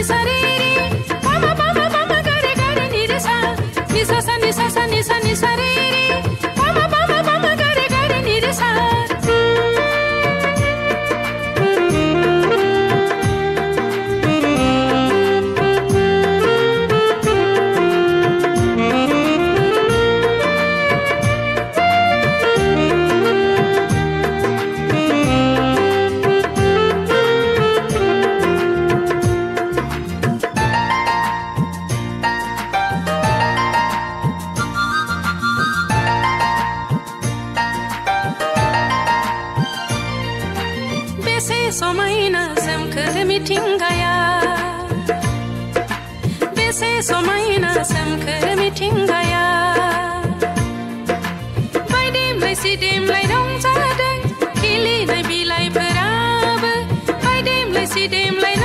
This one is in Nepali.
सा रे रे पामा पामा पामा गरे गरे नि रे सा नि सा सा नि सा सा नि सा नि सा रे रे पामा पामा पामा गरे गरे नि रे सा समायना सोमखोर मिथिंगाया बेसे समायना सोमखोर मिथिंगाया बायदेमलाय सिदेमलाय रंजादों खिलिनाय बिलाइफोराबो बायदेमलाय सिदेमलाय